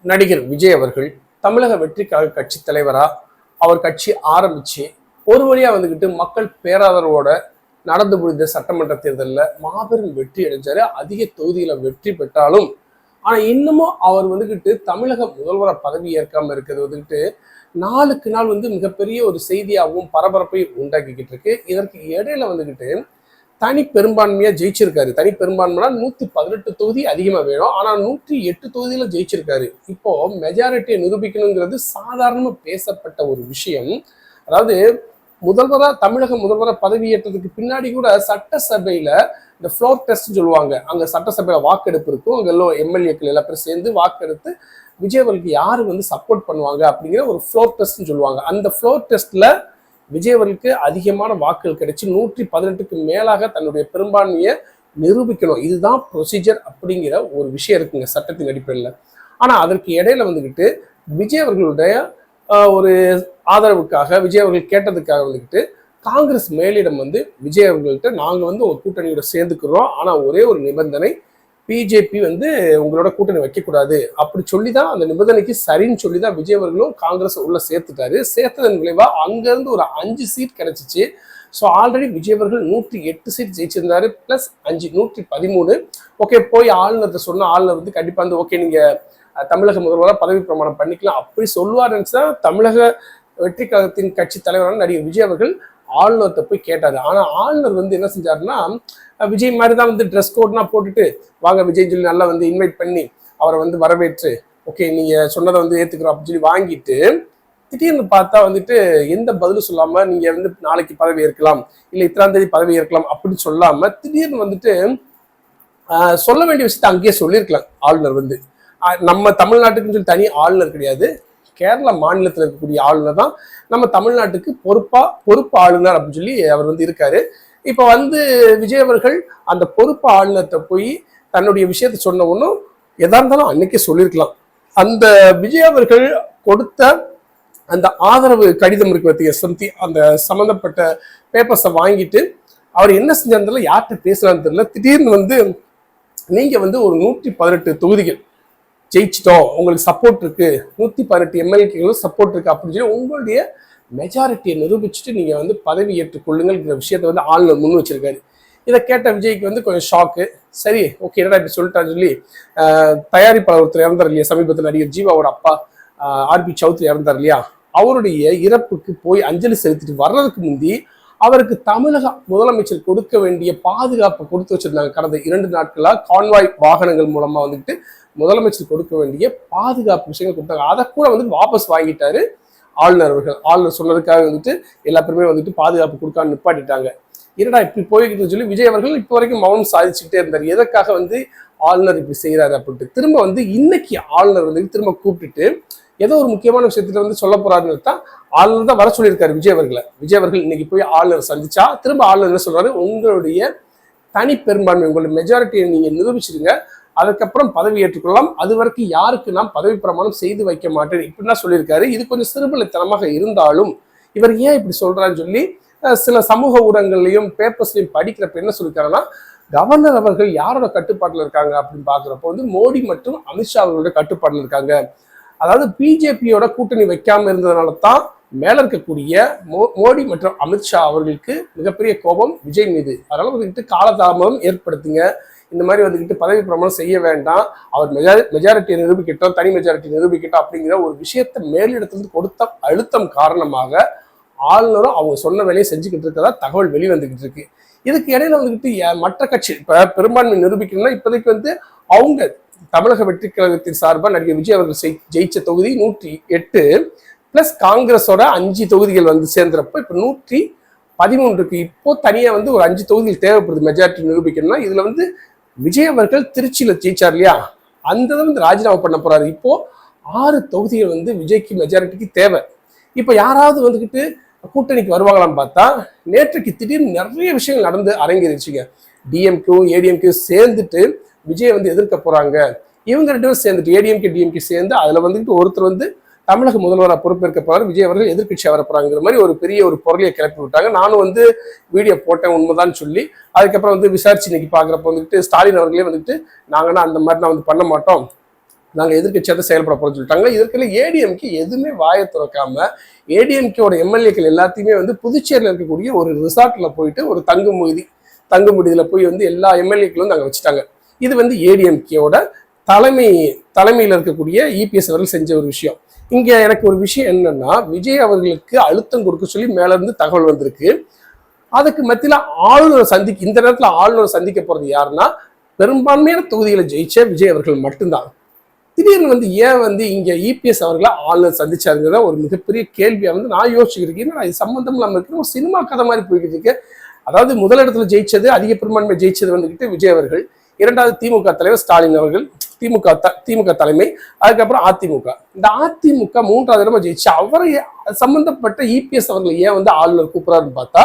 நடிகர் விஜய் அவர்கள் தமிழக வெற்றி கழக கட்சி தலைவரா அவர் கட்சி ஆரம்பிச்சு ஒரு வழியா வந்துகிட்டு மக்கள் பேராதரவோட நடந்து முடிந்த சட்டமன்ற தேர்தலில் மாபெரும் வெற்றி அடைஞ்சாரு. அதிக தொகுதியில வெற்றி பெற்றாலும் ஆனா இன்னமும் அவர் வந்துகிட்டு தமிழக முதல்வரை பதவி ஏற்காம இருக்கிறது வந்துகிட்டு நாளுக்கு நாள் மிகப்பெரிய ஒரு செய்தியாகவும் பரபரப்பை உண்டாக்கிக்கிட்டு இருக்கு. இதற்கு இடையில வந்துகிட்டு தனி பெரும்பான்மையா ஜெயிச்சிருக்காரு. தனி பெரும்பான்மைனா 118 தொகுதி அதிகமா வேணும், ஆனா 108 தொகுதியில ஜெயிச்சிருக்காரு. இப்போ மெஜாரிட்டியை நிரூபிக்கணுங்கிறது சாதாரணமா பேசப்பட்ட ஒரு விஷயம். அதாவது தமிழக முதல்வரா பதவியேற்றதுக்கு பின்னாடி கூட சட்டசபையில இந்த ஃப்ளோர் டெஸ்ட் சொல்லுவாங்க. அங்க சட்டசபையில வாக்கெடுப்பு இருக்கும். அங்க எல்லாம் எம்எல்ஏக்கள் எல்லா பேரும் சேர்ந்து வாக்கெடுத்து விஜய் அவர்களுக்கு யாரு சப்போர்ட் பண்ணுவாங்க அப்படிங்கிற ஒரு ஃப்ளோர் டெஸ்ட்னு சொல்லுவாங்க. அந்த ஃப்ளோர் டெஸ்ட்ல விஜய் அவர்களுக்கு அதிகமான வாக்குகள் கிடைச்சி 118க்கு மேலாக தன்னுடைய பெரும்பான்மையை நிரூபிக்கணும். இதுதான் ப்ரொசீஜர் அப்படிங்கிற ஒரு விஷயம் இருக்குங்க சட்டத்தின் அடிப்படையில். ஆனா அதற்கு இடையில வந்துகிட்டு விஜய் அவர்களுடைய ஒரு ஆதரவுக்காக விஜய் அவர்கள் கேட்டதுக்காக வந்துகிட்டு காங்கிரஸ் மேலிடம் விஜய் அவர்கள்ட்ட நாங்க ஒரு கூட்டணியோட சேர்ந்துக்கிறோம், ஆனா ஒரே ஒரு நிபந்தனை, பிஜேபி உங்களோட கூட்டணி வைக்கக்கூடாது அப்படி சொல்லிதான் அந்த நிபந்தனைக்கு சரின்னு சொல்லிதான் விஜய் அவர்களும் காங்கிரஸ் உள்ள சேர்த்துட்டாரு. சேர்த்ததன் விளைவா அங்கிருந்து ஒரு 5 சீட் கிடைச்சிச்சு. ஸோ ஆல்ரெடி விஜய் அவர்கள் 108 சீட் ஜெயிச்சிருந்தாரு, பிளஸ் 5 113. ஓகே, போய் ஆளுநர்கிட்ட சொன்ன ஆளுநர் கண்டிப்பா ஓகே நீங்க தமிழக முதல்வராக பதவி பிரமாணம் பண்ணிக்கலாம் அப்படி சொல்லுவாருன்னு தான் தமிழக வெற்றி கழகத்தின் கட்சி தலைவரான நடிகர் விஜய் அவர்கள் ஆளுநர்கிட்ட போய் கேட்டாரு. ஆனா ஆளுநர் என்ன செஞ்சாருன்னா, விஜய் மாதிரி தான் ட்ரெஸ் கோட்னா போட்டுட்டு வாங்க விஜய் சொல்லி நல்லா இன்வைட் பண்ணி அவரை வரவேற்று ஓகே நீங்க சொன்னதை ஏத்துக்கிறோம் அப்படின்னு சொல்லி வாங்கிட்டு திடீர்னு பார்த்தா எந்த பதிலும் சொல்லாம நீங்க நாளைக்கு பதவி ஏற்கலாம் இல்ல இத்தனாம் தேதி பதவி ஏற்கலாம் அப்படின்னு சொல்லாம திடீர்னு சொல்ல வேண்டிய விஷயத்த அங்கேயே சொல்லியிருக்கலாம். ஆளுநர் நம்ம தமிழ்நாட்டுக்குன்னு சொல்லி தனி ஆளுநர் கிடையாது, கேரள மாநிலத்தில் இருக்கக்கூடிய ஆளுநர் தான் நம்ம தமிழ்நாட்டுக்கு பொறுப்பு ஆளுநர் அப்படின்னு சொல்லி அவர் இருக்காரு. இப்ப விஜய் அவர்கள் அந்த பொறுப்பு ஆளுநர்கிட்ட போய் தன்னுடைய விஷயத்த சொன்ன ஒன்றும் எதா இருந்தாலும் அன்னைக்கே சொல்லியிருக்கலாம். அந்த விஜய் அவர்கள் கொடுத்த அந்த ஆதரவு கடிதம் இருக்கு பார்த்தீங்க, அந்த சம்பந்தப்பட்ட பேப்பர்ஸை வாங்கிட்டு அவர் என்ன செஞ்சாருந்தாலும் யார்கிட்ட பேசலான்னு தெரியல. திடீர்னு நீங்க ஒரு 118 தொகுதிகள் ஜெயிச்சிட்டோம், உங்களுக்கு சப்போர்ட் இருக்கு, 118 எம்எல்ஏக்களும் சப்போர்ட் இருக்கு அப்படின்னு சொல்லி உங்களுடைய மெஜாரிட்டியை நிரூபிச்சுட்டு நீங்க பதவி ஏற்றுக் கொள்ளுங்கிற விஷயத்த ஆளுநர் முன் வச்சிருக்காரு. இதை கேட்ட விஜய்க்கு கொஞ்சம் ஷாக்கு. சரி ஓகே என்னடா இப்படி சொல்லிட்டான்னு சொல்லி தயாரிப்பாளர் ஒருத்தர் இறந்தார் இல்லையா, சமீபத்தில் நடிகர் ஜீவாவோட அப்பா ஆர்பி சௌத்ரி இறந்தார் இல்லையா, அவருடைய இறப்புக்கு போய் அஞ்சலி செலுத்திட்டு வர்றதுக்கு முந்தி அவருக்கு தமிழக முதலமைச்சர் கொடுக்க வேண்டிய பாதுகாப்பை கொடுத்து வச்சிருந்தாங்க. கடந்த 2 நாட்களா கான்வாய் வாகனங்கள் மூலமா முதலமைச்சர் கொடுக்க வேண்டிய பாதுகாப்பு விஷயங்கள் கொடுத்தாங்க. அதை கூட வாபஸ் வாங்கிட்டாரு ஆளுநர் அவர்கள். ஆளுநர் சொன்னதுக்காக எல்லா பேருமே பாதுகாப்பு கொடுக்காம நிப்பாட்டிட்டாங்க. என்னடா இப்படி போய்கிட்டு சொல்லி விஜய் அவர்கள் இப்போ வரைக்கும் மௌனம் சாதிச்சுக்கிட்டே இருந்தார். எதற்காக ஆளுநர் இப்படி செய்யறாரு அப்படின்ட்டு திரும்ப இன்னைக்கு ஆளுநர் திரும்ப கூப்பிட்டுட்டு ஏதோ ஒரு முக்கியமான விஷயத்துல சொல்ல போறாருன்னு தான் ஆளுநர் தான் வர சொல்லியிருக்காரு விஜய் அவர்களை. விஜய் அவர்கள் இன்னைக்கு போய் ஆளுநர் சந்திச்சா திரும்ப ஆளுநர் என்ன சொல்றாரு, உங்களுடைய தனி பெரும்பான்மை உங்களுடைய மெஜாரிட்டியை நீங்க நிரூபிச்சிருங்க, அதுக்கப்புறம் பதவி ஏற்றுக்கொள்ளலாம், அது வரைக்கும் யாருக்கு நான் பதவி பிரமாணம் செய்து வைக்க மாட்டேன் இப்படின்னா சொல்லியிருக்காரு. இது கொஞ்சம் சிறுபிள்ளைத்தனமாக இருந்தாலும் இவர் ஏன் இப்படி சொல்றான்னு சொல்லி சில சமூக ஊடகங்கள்லையும் பேப்பர்ஸ்லையும் படிக்கிறப்ப என்ன சொல்லியிருக்காங்கன்னா, கவர்னர் அவர்கள் யாரோட கட்டுப்பாட்டில் இருக்காங்க அப்படின்னு பாக்குறப்போ மோடி மற்றும் அமித்ஷா அவர்களுடைய கட்டுப்பாட்டில் இருக்காங்க. அதாவது பிஜேபியோட கூட்டணி வைக்காம இருந்ததுனால தான் மேல இருக்கக்கூடிய மோடி மற்றும் அமித்ஷா அவர்களுக்கு மிகப்பெரிய கோபம் விஜய் மீது. அதனால காலதாமதம் ஏற்படுத்துங்க, இந்த மாதிரி பதவி பிரமாணம் செய்ய வேண்டாம், அவர் மெஜாரிட்டியை நிரூபிக்கட்டும், தனி மெஜாரிட்டி நிரூபிக்கட்டும் அப்படிங்கிற ஒரு விஷயத்தை மேலிடத்திலிருந்து கொடுத்த அழுத்தம் காரணமாக ஆளுநரும் அவங்க சொன்ன வேலையை செஞ்சுக்கிட்டு இருக்கிறதா தகவல் வெளிவந்துகிட்டு இருக்கு. இதுக்கு இடையில மற்ற கட்சி இப்ப பெரும்பான்மை நிரூபிக்கணும்னா இப்போதைக்கு அவங்க தமிழக வெற்றி கழகத்தின் சார்பாக நடிகர் விஜய் அவர்கள் ஜெயிச்ச தொகுதி 108 பிளஸ் காங்கிரஸோட 5 தொகுதிகள் சேர்ந்தப்போ இப்ப 113 இப்போ தனியா ஒரு 5 தொகுதிகள் தேவைப்படுது மெஜாரிட்டி நிரூபிக்கணும்னா. இதுல விஜய் அவர்கள் திருச்சியில ஜெயிச்சார் இல்லையா, அந்த ராஜினாமா பண்ண போறாரு. இப்போ 6 தொகுதிகள் விஜய்க்கு மெஜாரிட்டிக்கு தேவை. இப்ப யாராவது கூட்டணிக்கு வருவாங்களான்னு பார்த்தா நேற்றைக்கு திடீர்னு நிறைய விஷயங்கள் நடந்து அரங்கேறிச்சுங்க. டிஎம்கே ஏடிஎம்கே சேர்ந்துட்டு விஜய் எதிர்க்க போறாங்க. இவங்க 2 பேரும் சேர்ந்துட்டு ஏடிஎம்கே டிஎம்கே சேர்ந்து அதுல ஒருத்தர் தமிழக முதல்வராக பொறுப்பேற்க போறாரு, விஜய் அவர்கள் எதிர்கட்சியா வர போறாங்கிற மாதிரி ஒரு பெரிய ஒரு பொருளையை கிளப்பி விட்டாங்க. நானும் வீடியோ போட்டேன் உண்மைதான் சொல்லி. அதுக்கப்புறம் விசாரிச்சு இன்னைக்கு பாக்குறப்ப ஸ்டாலின் அவர்களே நாங்கன்னா அந்த மாதிரி நான் பண்ண மாட்டோம், நாங்கள் எதிர்கட்சியாக தான் செயல்பட போறோம்னு சொல்லிட்டாங்க. இதற்குள்ள ஏடிஎம்கே எதுவுமே வாயை திறக்காம ஏடிஎம்கேவோட எம்எல்ஏக்கள் எல்லாத்தையுமே வந்து புதுச்சேரியில் இருக்கக்கூடிய ஒரு ரிசார்ட்ல போயிட்டு ஒரு தங்குமுடியில போய் வந்து எல்லா எம்எல்ஏக்களும் நாங்கள் வச்சுட்டாங்க. இது வந்து ஏடிஎம்கேவோட தலைமையில் இருக்கக்கூடிய இபிஎஸ் அவர்கள் செஞ்ச ஒரு விஷயம். இங்க எனக்கு ஒரு விஷயம் என்னன்னா, விஜய் அவர்களுக்கு அழுத்தம் கொடுக்க சொல்லி மேல இருந்து தகவல் வந்திருக்கு. அதுக்கு மத்தியில இந்த நேரத்துல ஆளுநரை சந்திக்க போறது யாருன்னா, பெரும்பான்மையான தொகுதிகளை ஜெயிச்ச விஜய் அவர்கள் மட்டும்தான். திடீர்னு வந்து ஏன் வந்து இங்க இபிஎஸ் அவர்களை ஆளுநர் சந்திச்சாருங்கிறத ஒரு மிகப்பெரிய கேள்வியா வந்து நான் யோசிச்சிருக்கேன். இது சம்பந்தம் இல்லாம இருக்கிற ஒரு சினிமா கதை மாதிரி போய்கிட்டு இருக்கு. அதாவது முதலிடத்துல ஜெயிச்சது, அதிக பெரும்பான்மை ஜெயிச்சது வந்துகிட்டு விஜய் அவர்கள், இரண்டாவது திமுக தலைவர் ஸ்டாலின் அவர்கள், திமுக தலைமை, அதுக்கப்புறம் அதிமுக. இந்த அதிமுக மூன்றாவது இடமா ஜெயிச்சு அவரை சம்பந்தப்பட்ட இபிஎஸ் அவர்களை ஏன் வந்து ஆளுநர் கூப்பிடாருன்னு பார்த்தா,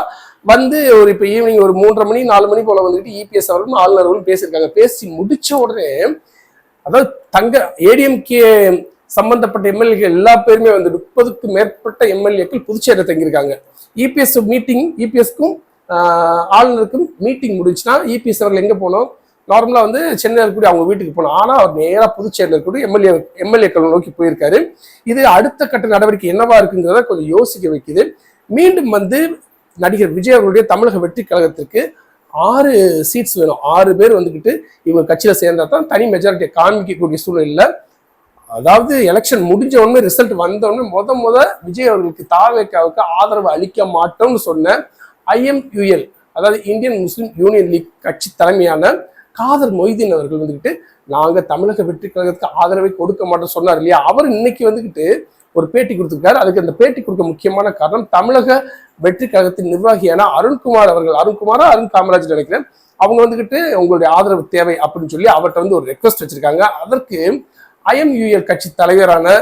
வந்து ஒரு இப்ப ஈவினிங் ஒரு 3:30 மணி 4 மணி போல வந்துட்டு இபிஎஸ் அவர்களும் ஆளுநர்களும் பேசியிருக்காங்க. பேசி முடிச்ச உடனே அதாவது ஏடிஎம்கே சம்பந்தப்பட்ட எம்எல்ஏக்கள் எல்லா பேருமே வந்து 30க்கும் மேற்பட்ட எம்எல்ஏக்கள் புதுச்சேரியில் தங்கியிருக்காங்க. இபிஎஸ்க்கும் ஆளுநருக்கும் மீட்டிங் முடிஞ்சுன்னா இபிஎஸ் அவர்கள் எங்க போனோம், நார்மலா வந்து சென்னையில் இருக்கக்கூடிய அவங்க வீட்டுக்கு போனோம். ஆனா அவர் நேராக புதுச்சேரியில் இருக்கக்கூடிய எம்எல்ஏக்கள் நோக்கி போயிருக்காரு. இது அடுத்த கட்ட நடவடிக்கை என்னவா இருக்குங்கிறத கொஞ்சம் யோசிக்க வைக்குது. மீண்டும் வந்து நடிகர் விஜய் அவர்களுடைய தமிழக வெற்றி கழகத்திற்கு 6 சீட்ஸ் வேணும். 6 பேர் வந்துக்கிட்டு இவங்க கட்சியில சேர்ந்தா தான் தனி மெஜாரிட்டியை காண்பிக்கக்கூடிய சூழ்நிலை. அதாவது எலெக்ஷன் முடிஞ்ச உடனே ரிசல்ட் வந்த உடனே முத விஜய் அவர்களுக்கு தாவேக்காவுக்கு ஆதரவு அளிக்க மாட்டோம்னு சொன்ன IMUL, அதாவது இந்தியன் முஸ்லிம் யூனியன் லீக் கட்சி தலைமையான காதர் மொய்தீன் அவர்கள் வந்துக்கிட்டு நாங்க தமிழக வெற்றி கழகத்துக்கு ஆதரவை கொடுக்க மாட்டோம் சொன்னார் இல்லையா. அவர் இன்னைக்கு வந்துக்கிட்டு ஒரு பேட்டி கொடுத்துருக்காரு. அதுக்கு அந்த பேட்டி கொடுக்க முக்கியமான காரணம் தமிழக வெற்றி கழகத்தின் நிர்வாகியான அருண் காமராஜ் நினைக்கிறேன், அவங்க வந்துக்கிட்டு உங்களுடைய ஆதரவு தேவை அப்படின்னு சொல்லி அவர்கிட்ட வந்து ஒரு ரெக்வஸ்ட் வச்சிருக்காங்க. அதற்கு IMUL கட்சி தலைவரான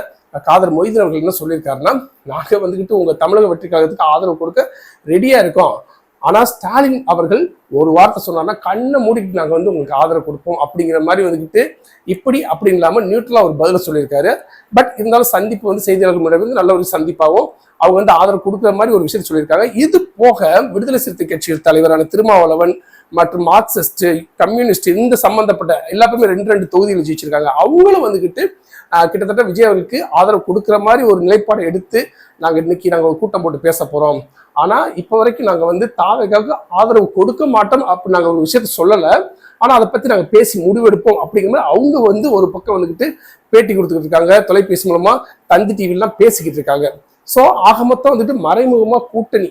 காதர் மொய்தீன் அவர்கள் என்ன சொல்லியிருக்காருன்னா, நாங்க வந்துக்கிட்டு உங்க தமிழக வெற்றி கழகத்துக்கு ஆதரவு கொடுக்க ரெடியா இருக்கோம், ஆனா ஸ்டாலின் அவர்கள் ஒரு வார்த்தை சொன்னார்னா கண்ணை மூடிட்டு நாங்க வந்து உங்களுக்கு ஆதரவு கொடுப்போம் அப்படிங்கிற மாதிரி வந்துக்கிட்டு அப்படி இல்லாம நியூட்ரலா ஒரு பதில சொல்லியிருக்காரு. பட் இருந்தாலும் சந்திப்பு வந்து செய்தியாளர்கள் முன்னாடி வந்து நல்ல ஒரு சந்திப்பாகவும் அவங்க வந்து ஆதரவு கொடுக்குற மாதிரி ஒரு விஷயத்தை சொல்லியிருக்காங்க. இது போக விடுதலை சிறுத்தை கட்சியின் தலைவரான திருமாவளவன் மற்றும் மார்க்சிஸ்ட், கம்யூனிஸ்ட் இந்த சம்பந்தப்பட்ட எல்லாருமே 2 தொகுதிகள் ஜெயிச்சிருக்காங்க. அவங்களும் வந்துக்கிட்டு கிட்டத்தட்ட விஜய் அவர்களுக்கு ஆதரவு கொடுக்குற மாதிரி ஒரு நிலைப்பாடு எடுத்து இன்னைக்கு நாங்கள் ஒரு கூட்டம் போட்டு பேச போறோம், ஆனா இப்போ வரைக்கும் நாங்க வந்து தாவேக்காவுக்கு ஆதரவு கொடுக்க மாட்டோம் அப்படி நாங்க ஒரு விஷயத்த சொல்லலை, ஆனா அதை பத்தி நாங்க பேசி முடிவெடுப்போம் அப்படிங்கிற மாதிரி அவங்க வந்து ஒரு பக்கம் வந்துக்கிட்டு பேட்டி கொடுத்துக்கிட்டு இருக்காங்க. தொலைபேசி மூலமா தந்தி டிவிலாம் பேசிக்கிட்டு இருக்காங்க. ஸோ ஆக மொத்தம் வந்துட்டு மறைமுகமா கூட்டணி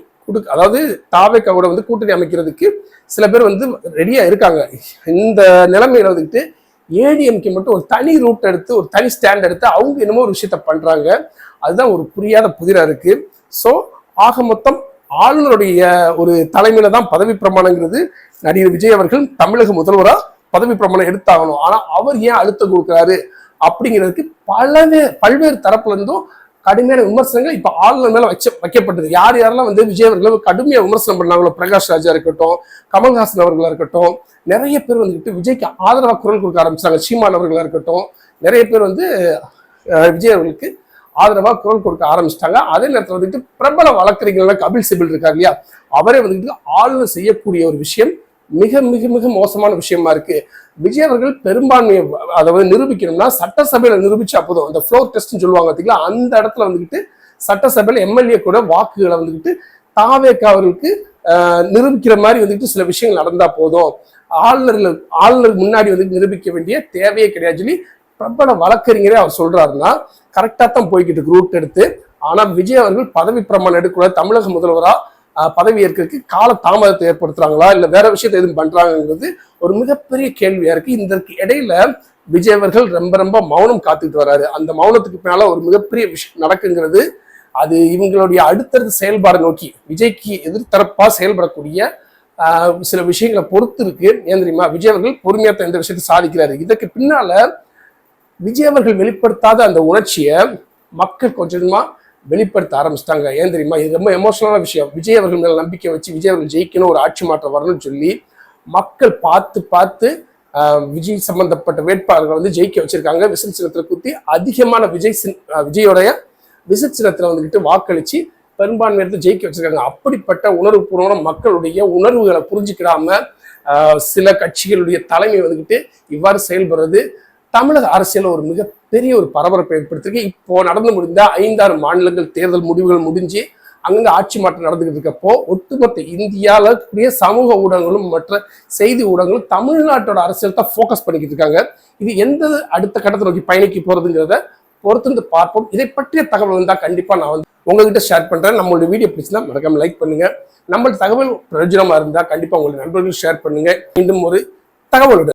அதாவது தாவேக்காவோட வந்து கூட்டணி அமைக்கிறதுக்கு சில பேர் வந்து ரெடியா இருக்காங்க. இந்த நிலைமையில வந்துக்கிட்டு ஏடிஎம்கே மட்டும் ஒரு தனி ரூட் எடுத்து ஒரு தனி ஸ்டாண்ட் எடுத்து அவங்க என்னமோ ஒரு விஷயத்த பண்றாங்க. அதுதான் ஒரு புரியாத புதிரா இருக்கு. ஸோ ஆக மொத்தம் ஆளுநருடைய ஒரு தலைமையில தான் பதவி பிரமாணங்கிறது. நடிகர் விஜய் அவர்கள் தமிழக முதல்வரா பதவி பிரமாணம் எடுத்தாகணும், ஆனா அவர் ஏன் அழுத்தம் கொடுக்குறாரு அப்படிங்கிறதுக்கு பல்வேறு தரப்புல இருந்தும் கடுமையான விமர்சனங்கள் இப்ப ஆளுநர் மேல வைக்கப்பட்டது. யாரெல்லாம் வந்து விஜய் அவர்களை கடுமையா விமர்சனம் பண்ணாங்களோ, பிரகாஷ் ராஜா இருக்கட்டும், கமல்ஹாசன் அவர்களா இருக்கட்டும், நிறைய பேர் வந்துட்டு விஜய்க்கு ஆதரவா குரல் கொடுக்க ஆரம்பிச்சாங்க. சீமான் அவர்களா இருக்கட்டும், நிறைய பேர் வந்து விஜய் அவர்களுக்கு ஆதரவா குரல் கொடுக்க ஆரம்பிச்சிட்டாங்க. அதே நேரத்தில் வந்துட்டு பிரபல வழக்கறிஞர்கள் கபில் சிபில் இருக்காரு இல்லையா, அவரே வந்துட்டு ஆளுநர் செய்யக்கூடிய ஒரு விஷயம் மிக மிக மிக மோசமான விஷயமா இருக்கு. விஜய் அவர்கள் பெரும்பான்மையை அதாவது நிரூபிக்கணும்னா சட்டசபையில நிரூபிச்சா போதும். அந்த ஃப்ளோர் டெஸ்ட்னு சொல்லுவாங்க பார்த்தீங்களா, அந்த இடத்துல வந்துக்கிட்டு சட்டசபையில எம்எல்ஏ கூட வாக்குகளை வந்துக்கிட்டு தாவேக்கா அவர்களுக்கு நிரூபிக்கிற மாதிரி வந்துட்டு சில விஷயங்கள் நடந்தா போதும், ஆளுநர் முன்னாடி வந்து நிரூபிக்க வேண்டிய தேவையே கிடையாது சொல்லி பிரபல வழக்கறிஞரே அவர் சொல்றாருன்னா கரெக்டா தான் போய்கிட்டு ரூட் எடுத்து. ஆனா விஜய் அவர்கள் பதவி பிரமாணம் எடுக்கூட தமிழக முதல்வரா பதவி ஏற்கிறதுக்கு கால தாமதத்தை ஏற்படுத்துறாங்களா இல்ல வேற விஷயத்தை எதுவும் பண்றாங்கிறது ஒரு மிகப்பெரிய கேள்வியா இருக்கு. இதற்கு இடையில விஜய் அவர்கள் ரொம்ப மௌனம் காத்துக்கிட்டு வர்றாரு. அந்த மௌனத்துக்கு பின்னால ஒரு மிகப்பெரிய விஷயம் நடக்குங்கிறது. அது இவங்களுடைய அடுத்தடுத்த செயல்பாடு நோக்கி விஜய்க்கு எதிர்த்தரப்பா செயல்படக்கூடிய சில விஷயங்களை பொறுத்து இருக்கு. ஏன் தெரியுமா, விஜய் அவர்கள் பொறுமையா இந்த விஷயத்தை சாதிக்கிறாரு. இதற்கு பின்னால விஜய் அவர்கள் வெளிப்படுத்தாத அந்த உணர்ச்சியை மக்கள் கொஞ்சமா வெளிப்படுத்த ஆரம்பிச்சிட்டாங்க. ஏன் தெரியுமா, இது ரொம்ப எமோஷனலான விஷயம். விஜய் அவர்கள் மேல நம்பிக்கை வச்சு விஜய் அவர்கள் ஜெயிக்கணும், ஒரு ஆட்சி மாற்றம் வரணும்னு சொல்லி மக்கள் பார்த்து விஜய் சம்பந்தப்பட்ட வேட்பாளர்கள் வந்து ஜெயிக்க வச்சிருக்காங்க. விசில் சின்னத்துல குத்தி அதிகமான விஜயோடைய விசில் சின்னத்துல வந்துகிட்டு வாக்களிச்சு பெரும்பான்மை எடுத்து ஜெயிக்க வச்சிருக்காங்க. அப்படிப்பட்ட உணர்வுபூர்வமான மக்களுடைய உணர்வுகளை புரிஞ்சுக்கிடாம சில கட்சிகளுடைய தலைமை வந்துகிட்டு இவ்வாறு செயல்படுறது தமிழக அரசியல் ஒரு மிகப்பெரிய பெரிய ஒரு பரபரப்பை ஏற்படுத்திருக்கு. இப்போ நடந்து முடிந்த 5-6 மாநிலங்கள் தேர்தல் முடிவுகள் முடிஞ்சு அங்கங்க ஆட்சி மாற்றம் நடந்துகிட்டு இருக்கப்போ ஒட்டுமொத்த இந்தியாவில் இருக்கக்கூடிய சமூக ஊடகங்களும் மற்ற செய்தி ஊடகங்களும் தமிழ்நாட்டோட அரசியல் தான் ஃபோக்கஸ் பண்ணிக்கிட்டு இருக்காங்க. இது எந்த அடுத்த கட்டத்தை நோக்கி பயணிக்க போறதுங்கிறத பொறுத்து பார்ப்போம். இதை பற்றிய தகவல் வந்தால் கண்டிப்பா நான் உங்ககிட்ட ஷேர் பண்றேன். நம்மளோட வீடியோ பிடிச்சிருந்தா மறக்காம லைக் பண்ணுங்க. நம்ம தகவல் பிரயோஜனமா இருந்தா கண்டிப்பா உங்களுடைய நண்பர்கள் ஷேர் பண்ணுங்க. மீண்டும் ஒரு தகவலுடன்